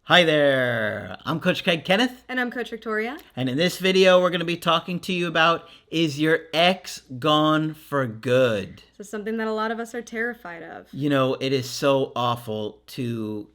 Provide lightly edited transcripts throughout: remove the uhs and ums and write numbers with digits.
Hi there, I'm Coach Kenneth, And I'm Coach Victoria. and in this video we're going to be talking to you about, is your ex gone for good? This is something that a lot of us are terrified of. You know, it is so awful to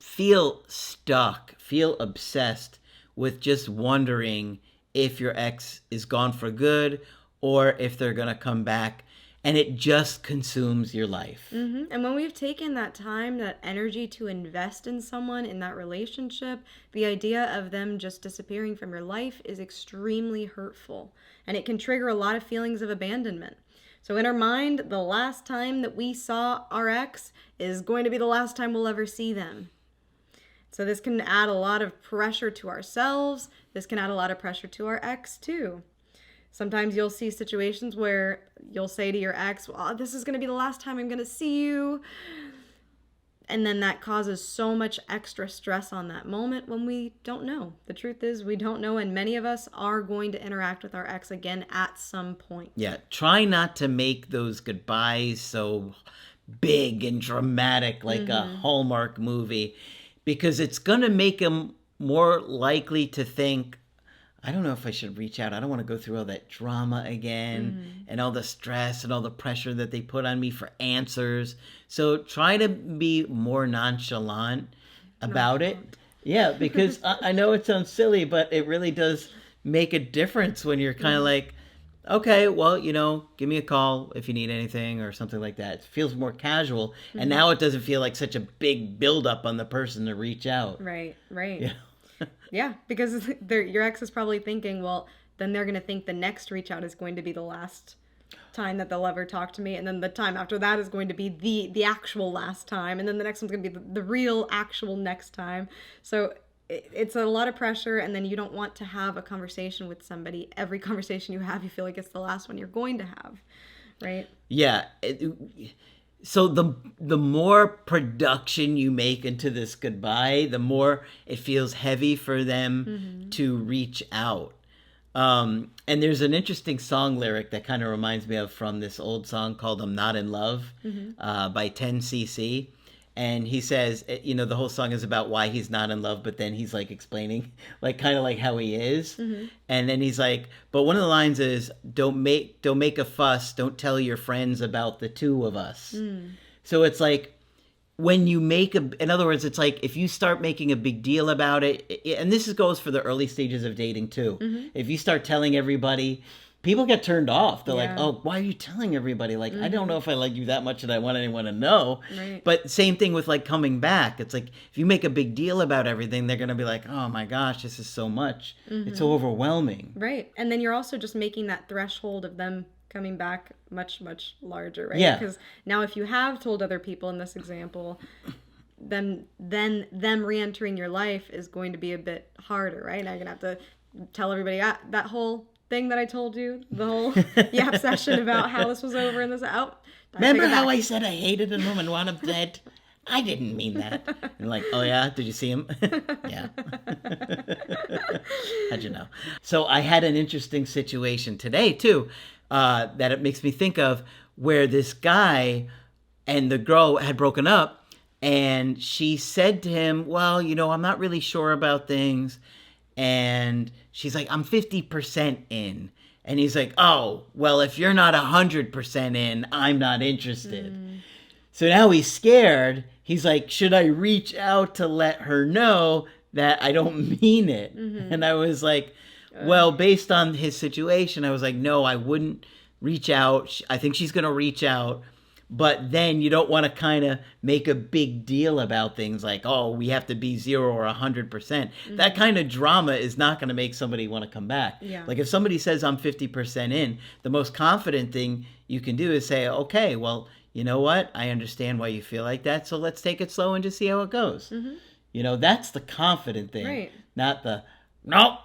feel stuck, feel obsessed with just wondering if your ex is gone for good or if they're going to come back, and it just consumes your life. And when we've taken that time, that energy to invest in someone, in that relationship, the idea of them just disappearing from your life is extremely hurtful. And it can trigger a lot of feelings of abandonment. So in our mind, the last time that we saw our ex is going to be the last time we'll ever see them. So this can add a lot of pressure to ourselves. This can add a lot of pressure to our ex too. Sometimes you'll see situations where you'll say to your ex, well, this is going to be the last time I'm going to see you. And then that causes so much extra stress on that moment when we don't know. The truth is we don't know, and many of us are going to interact with our ex again at some point. Yeah, try not to make those goodbyes so big and dramatic like a Hallmark movie, because it's going to make them more likely to think, I don't know if I should reach out. I don't want to go through all that drama again and all the stress and all the pressure that they put on me for answers. So try to be more nonchalant about it. Yeah, because I know it sounds silly, but it really does make a difference when you're kind of like, okay, well, give me a call if you need anything or something like that. It feels more casual. And now it doesn't feel like such a big buildup on the person to reach out. Right. Yeah. Yeah, because your ex is probably thinking, well, then they're going to think the next reach out is going to be the last time that they'll ever talk to me. And then the time after that is going to be the actual last time. And then the next one's going to be the real actual next time. So it's a lot of pressure. And then you don't want to have a conversation with somebody. Every conversation you have, you feel like it's the last one you're going to have. Right? Yeah. So the more production you make into this goodbye, the more it feels heavy for them to reach out. And there's an interesting song lyric that kind of reminds me of from this old song called "I'm Not in Love" by 10cc. And he says, the whole song is about why he's not in love, but then he's like explaining, like kind of like how he is. And then he's like, but one of the lines is, don't make a fuss, don't tell your friends about the two of us. So it's like, when you in other words, it's like if you start making a big deal about it, and this goes for the early stages of dating too. If you start telling everybody, people get turned off. They're like, oh, why are you telling everybody? Like, I don't know if I like you that much that I want anyone to know. Right. But same thing with like coming back. It's like, if you make a big deal about everything, they're going to be like, oh my gosh, this is so much. It's so overwhelming. Right. And then you're also just making that threshold of them coming back much, much larger, right? Yeah. Because now if you have told other people in this example, then them re-entering your life is going to be a bit harder, right? Now you're going to have to tell everybody that whole thing that I told you, the whole yap session about how this was over and this out. Remember how I said I hated him and wanted him dead? I didn't mean that. And like, oh yeah, did you see him? Yeah. How'd you know? So I had an interesting situation today too, that it makes me think of, where this guy and the girl had broken up, and she said to him, well, I'm not really sure about things. And she's like, I'm 50% in. And he's like, oh, well, if you're not 100% in, I'm not interested. So now he's scared. He's like, should I reach out to let her know that I don't mean it? And I was like, well, based on his situation, I was like, no, I wouldn't reach out. I think she's going to reach out. But then you don't want to kind of make a big deal about things like, oh, we have to be 0 or 100%. That kind of drama is not going to make somebody want to come back. Yeah. Like if somebody says I'm 50% in, the most confident thing you can do is say, okay, well, you know what? I understand why you feel like that. So let's take it slow and just see how it goes. That's the confident thing. Right. Not the, no,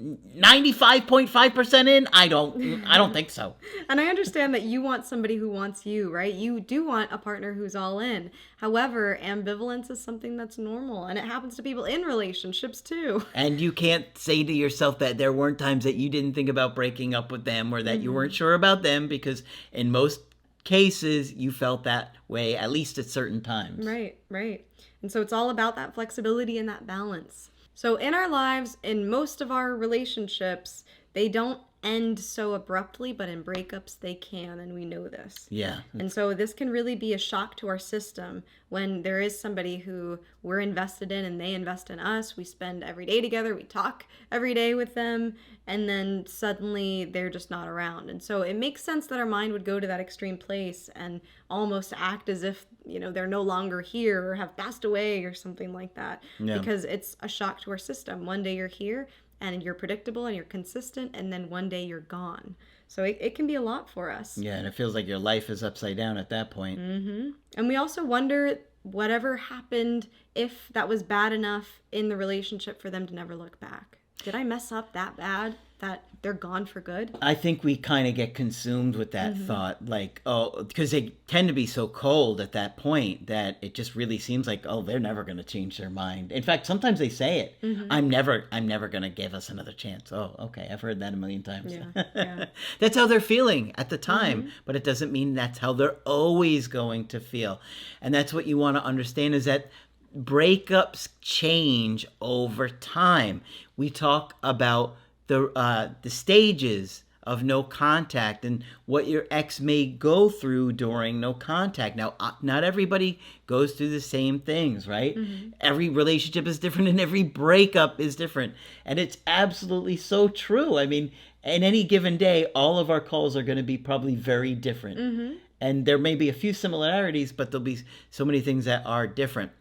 95.5% in? I don't think so. And I understand that you want somebody who wants you, right? You do want a partner who's all in. However, ambivalence is something that's normal, and it happens to people in relationships too. And you can't say to yourself that there weren't times that you didn't think about breaking up with them, or that you weren't sure about them, because in most cases you felt that way, at least at certain times. Right. And so it's all about that flexibility and that balance. So in our lives, in most of our relationships, they don't end so abruptly, but in breakups they can, and we know this. Yeah. And so this can really be a shock to our system when there is somebody who we're invested in and they invest in us. We spend every day together, we talk every day with them, and then suddenly they're just not around. And so it makes sense that our mind would go to that extreme place and almost act as if, they're no longer here or have passed away or something like that. Yeah. Because it's a shock to our system. One day you're here and you're predictable and you're consistent, and then one day you're gone. So it can be a lot for us. Yeah, and it feels like your life is upside down at that point. Mm-hmm. And we also wonder whatever happened, if that was bad enough in the relationship for them to never look back. Did I mess up that bad that they're gone for good? I think we kind of get consumed with that thought, like, because they tend to be so cold at that point that it just really seems like, they're never going to change their mind. In fact, sometimes they say it. I'm never going to give us another chance. Oh, okay. I've heard that a million times. Yeah. That's how they're feeling at the time, but it doesn't mean that's how they're always going to feel. And that's what you want to understand, is that breakups change over time. We talk about the stages of no contact and what your ex may go through during no contact. Now, not everybody goes through the same things, right? Every relationship is different and every breakup is different. And it's absolutely so true. I mean, in any given day, all of our calls are going to be probably very different. And there may be a few similarities, but there'll be so many things that are different.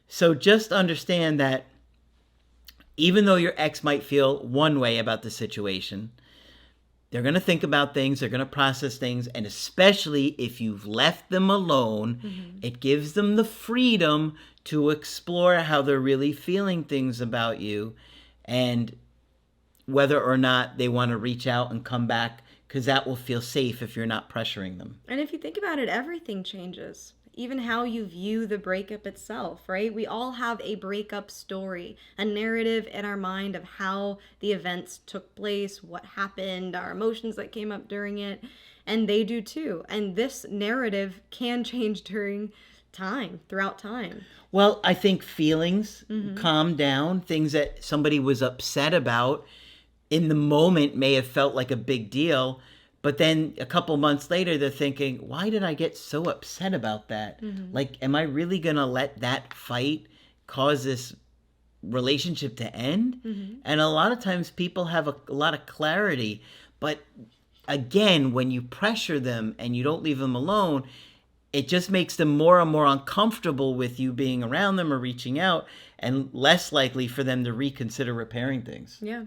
So just understand that even though your ex might feel one way about the situation, they're going to think about things, they're going to process things, and especially if you've left them alone, it gives them the freedom to explore how they're really feeling things about you and whether or not they want to reach out and come back, because that will feel safe if you're not pressuring them. And if you think about it, everything changes. Even how you view the breakup itself, right? We all have a breakup story, a narrative in our mind of how the events took place, what happened, our emotions that came up during it, and they do too. And this narrative can change throughout time. Well, I think feelings calm down. Things that somebody was upset about in the moment may have felt like a big deal, but then a couple months later, they're thinking, why did I get so upset about that? Like, am I really going to let that fight cause this relationship to end? And a lot of times people have a lot of clarity. But again, when you pressure them and you don't leave them alone, it just makes them more and more uncomfortable with you being around them or reaching out, and less likely for them to reconsider repairing things. Yeah.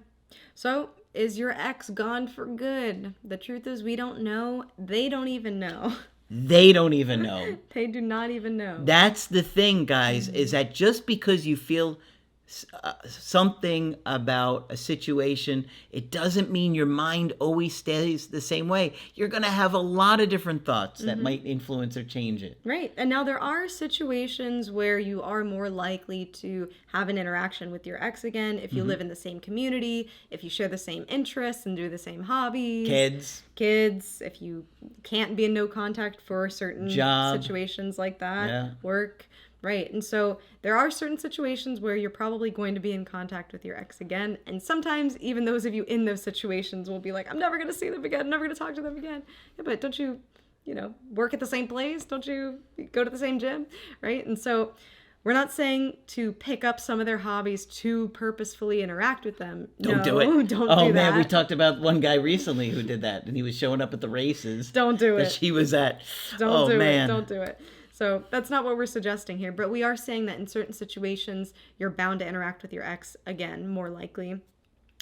So, is your ex gone for good? The truth is, we don't know. They don't even know. They don't even know. They do not even know. That's the thing, guys, is that just because you feel something about a situation, it doesn't mean your mind always stays the same way. You're going to have a lot of different thoughts that might influence or change it. Right. And now there are situations where you are more likely to have an interaction with your ex again if you live in the same community, if you share the same interests and do the same hobbies. Kids, if you can't be in no contact for certain situations like that, work. Right. And so there are certain situations where you're probably going to be in contact with your ex again. And sometimes even those of you in those situations will be like, I'm never going to see them again. I'm never going to talk to them again. Yeah, but don't you, work at the same place? Don't you go to the same gym? Right. And so we're not saying to pick up some of their hobbies to purposefully interact with them. Don't do it. Don't do that. Oh, man, we talked about one guy recently who did that. And he was showing up at the races. Don't do it. That she was at. Don't do it. Don't do it. So that's not what we're suggesting here, but we are saying that in certain situations, you're bound to interact with your ex again, more likely,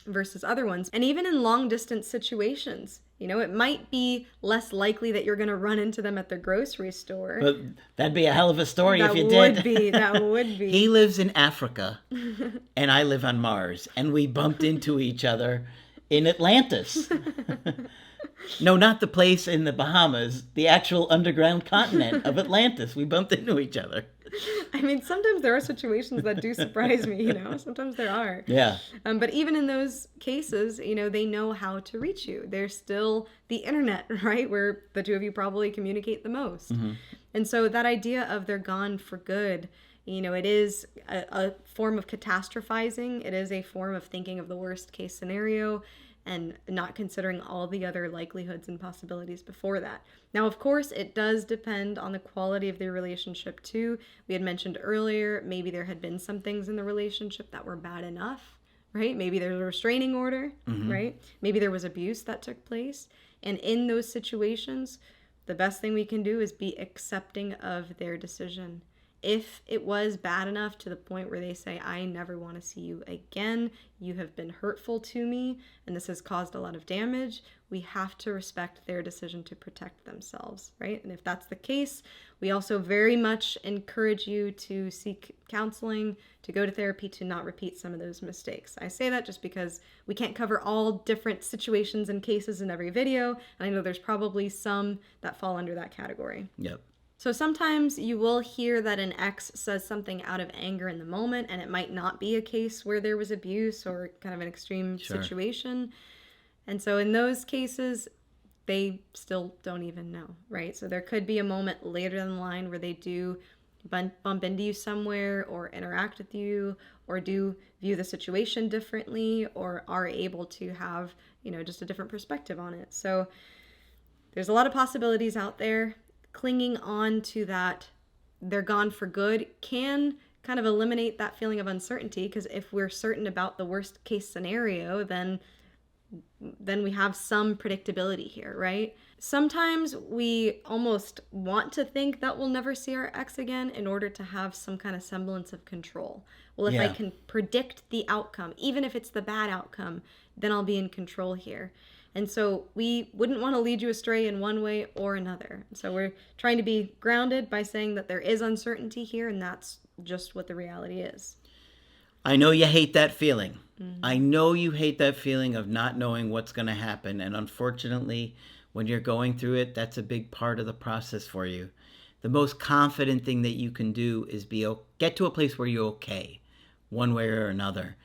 versus other ones. And even in long distance situations, it might be less likely that you're going to run into them at the grocery store. But that'd be a hell of a story if you did. That would be. He lives in Africa, and I live on Mars, and we bumped into each other in Atlantis. No, not the place in the Bahamas, the actual underground continent of Atlantis. We bumped into each other. I mean, sometimes there are situations that do surprise me, Sometimes there are. Yeah. But even in those cases, they know how to reach you. There's still the internet, right, where the two of you probably communicate the most. And so that idea of they're gone for good, It is a form of catastrophizing. It is a form of thinking of the worst case scenario and not considering all the other likelihoods and possibilities before that. Now, of course, it does depend on the quality of the relationship too. We had mentioned earlier, maybe there had been some things in the relationship that were bad enough, right? Maybe there's a restraining order, right? Maybe there was abuse that took place. And in those situations, the best thing we can do is be accepting of their decision. If it was bad enough to the point where they say, I never want to see you again, you have been hurtful to me, and this has caused a lot of damage, we have to respect their decision to protect themselves, right? And if that's the case, we also very much encourage you to seek counseling, to go to therapy, to not repeat some of those mistakes. I say that just because we can't cover all different situations and cases in every video, and I know there's probably some that fall under that category. Yep. So sometimes you will hear that an ex says something out of anger in the moment, and it might not be a case where there was abuse or kind of an extreme situation. And so in those cases, they still don't even know, right? So there could be a moment later in the line where they do bump into you somewhere or interact with you or do view the situation differently or are able to have, just a different perspective on it. So there's a lot of possibilities out there. Clinging on to that they're gone for good can kind of eliminate that feeling of uncertainty, because if we're certain about the worst case scenario, then we have some predictability here, right? Sometimes we almost want to think that we'll never see our ex again in order to have some kind of semblance of control. Well, if I can predict the outcome, even if it's the bad outcome, then I'll be in control here. And so we wouldn't want to lead you astray in one way or another. So we're trying to be grounded by saying that there is uncertainty here, and that's just what the reality is. I know you hate that feeling. I know you hate that feeling of not knowing what's going to happen. And unfortunately, when you're going through it, that's a big part of the process for you. The most confident thing that you can do is get to a place where you're okay, one way or another.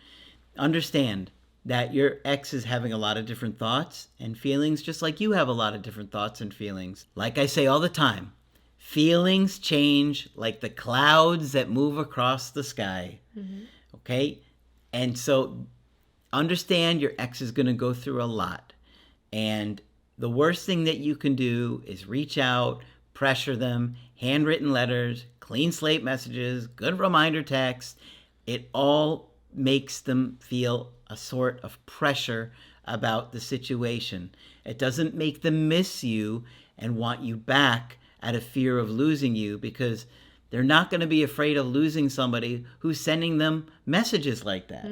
Understand that your ex is having a lot of different thoughts and feelings, just like you have a lot of different thoughts and feelings. Like I say all the time, feelings change like the clouds that move across the sky. Okay? And so understand your ex is going to go through a lot. And the worst thing that you can do is reach out, pressure them, handwritten letters, clean slate messages, good reminder text. It all makes them feel a sort of pressure about the situation. It doesn't make them miss you and want you back out of fear of losing you, because they're not going to be afraid of losing somebody who's sending them messages like that.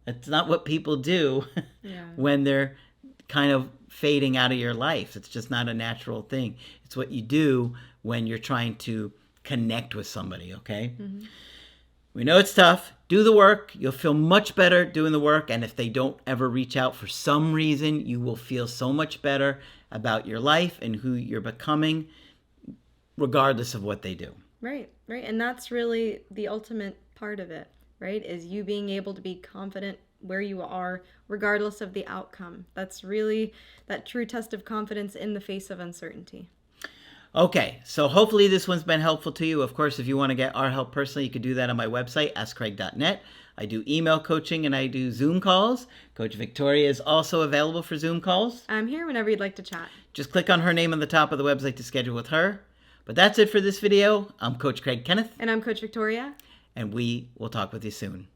That's not what people do when they're kind of fading out of your life. It's just not a natural thing. It's what you do when you're trying to connect with somebody, okay? We know it's tough. Do the work. You'll feel much better doing the work. And if they don't ever reach out for some reason, you will feel so much better about your life and who you're becoming, regardless of what they do. Right. And that's really the ultimate part of it, right? Is you being able to be confident where you are, regardless of the outcome. That's really that true test of confidence in the face of uncertainty. Okay, so hopefully this one's been helpful to you. Of course, if you want to get our help personally, you can do that on my website, askcraig.net. I do email coaching and I do Zoom calls. Coach Victoria is also available for Zoom calls. I'm here whenever you'd like to chat. Just click on her name on the top of the website to schedule with her. But that's it for this video. I'm Coach Craig Kenneth. And I'm Coach Victoria. And we will talk with you soon.